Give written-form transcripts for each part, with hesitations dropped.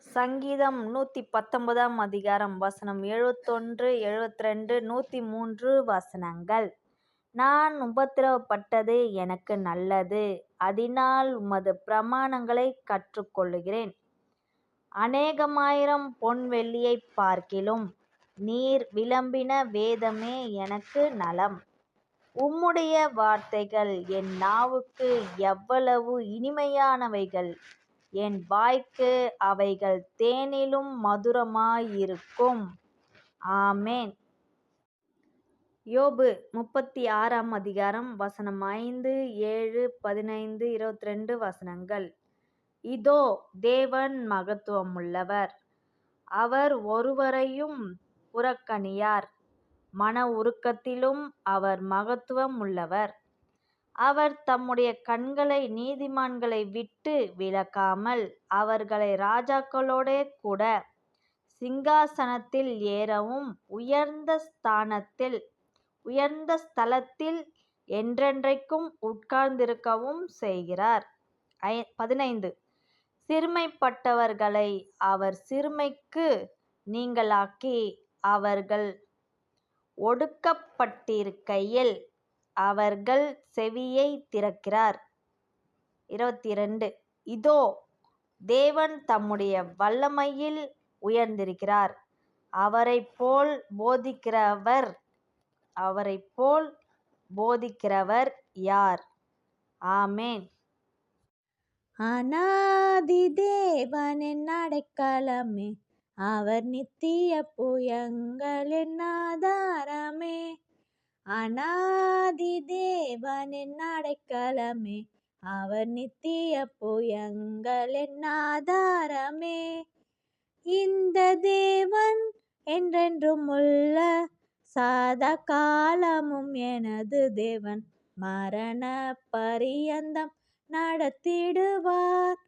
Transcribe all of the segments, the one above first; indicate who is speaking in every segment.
Speaker 1: சங்கீதம் 119 அதிகாரம் வசனம் 71, 72, 103 வசனங்கள். நான் உபத்திரவப்பட்டது எனக்கு நல்லது, அதனால் உமது பிரமாணங்களைக் கற்றுக்கொள்ளுகிறேன். அநேகமாயிரம் பொன் வெள்ளியைப் பார்க்கிலும் நீர் விளம்பின வேதமே எனக்கு நலம். உம்முடைய வார்த்தைகள் என் நாவுக்கு எவ்வளவு இனிமையானவைகள், என் வாய்க்கு அவைகள் தேனிலும் மதுரமாயிருக்கும். ஆமென். யோபு 36 அதிகாரம் வசனம் 5, 7, 15, 22 வசனங்கள். இதோ தேவன் மகத்துவமுள்ளவர், அவர் ஒருவரையும் புறக்கணியார். மன உருக்கத்திலும் அவர் மகத்துவம் உள்ளவர். அவர் தம்முடைய கண்களை நீதிமான்களை விட்டு விலக்காமல் அவர்களை ராஜாக்களோடே கூட சிங்காசனத்தில் ஏறவும் உயர்ந்த ஸ்தலத்தில் என்றென்றைக்கும் உட்கார்ந்திருக்கவும் செய்கிறார். 15. சிறுமைப்பட்டவர்களை அவர் சிறுமைக்கு நீங்கலாக்கி அவர்கள் ஒடுக்கப்பட்டிருக்கையில் அவர்கள் செவியைத் திறக்கிறார். 22. இதோ தேவன் தம்முடைய வல்லமையில் உயர்ந்திருக்கிறார். அவரைப் போல் போதிக்கிறவர் யார்? ஆமென்.
Speaker 2: அநாதி தேவன் என் அடைக்கலமே, அவர் நித்திய புயங்கள் என் ஆதாரமே. அநாதி தேவன் என் அடைக்கலமே, அவர் நித்திய புயங்கள் என் ஆதாரமே. இந்த தேவன் என்றென்றும் உள்ள சதா காலமும் எனது தேவன், மரண பரியந்தம் நடத்திடுவார்.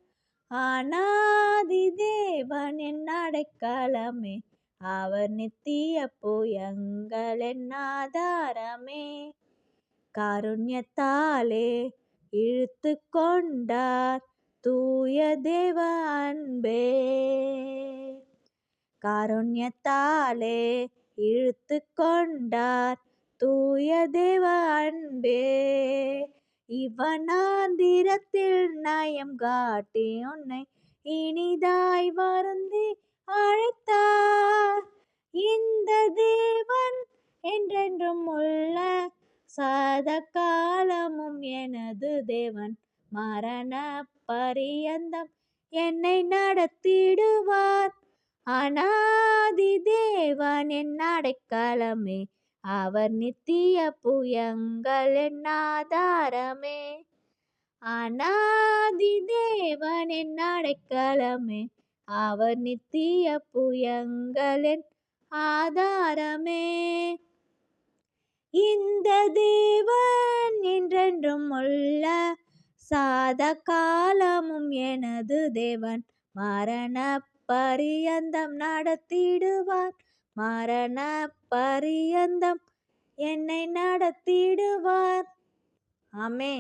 Speaker 2: அநாதி தேவன் என் அடைக்கலமே, அவர் நித்திய புயங்கள் என் ஆதாரமே. காருண்யத்தாலே இழுத்து கொண்டார் தூய தேவ அன்பே. காருண்யத்தாலே இழுத்து கொண்டார் தூய தேவ அன்பே. இவ்வனாந்திரத்தில் நயம் காட்டி உன்னை இனிதாய் வருந்தி அழைத்தார். இந்த தேவன் என்றென்றும் உள்ள சதா காலமும் எனது தேவன், மரண பரியந்தம் என்னை நடத்திடுவார். அநாதி தேவன் என் அடைக்கலமே, அவர் நித்திய புயங்கள் என் ஆதாரமே. அநாதி தேவன் என் அடைக்கலமே, அவர் நித்திய புயங்கள் என் ஆதாரமே. இந்த தேவன் என்றென்றும் உள்ள சதா காலமும் எனது தேவன், மரண பரியந்தம் நடத்திடுவார். மரண பரியந்தம் என்னை நடத்திடுவார். ஆமென்.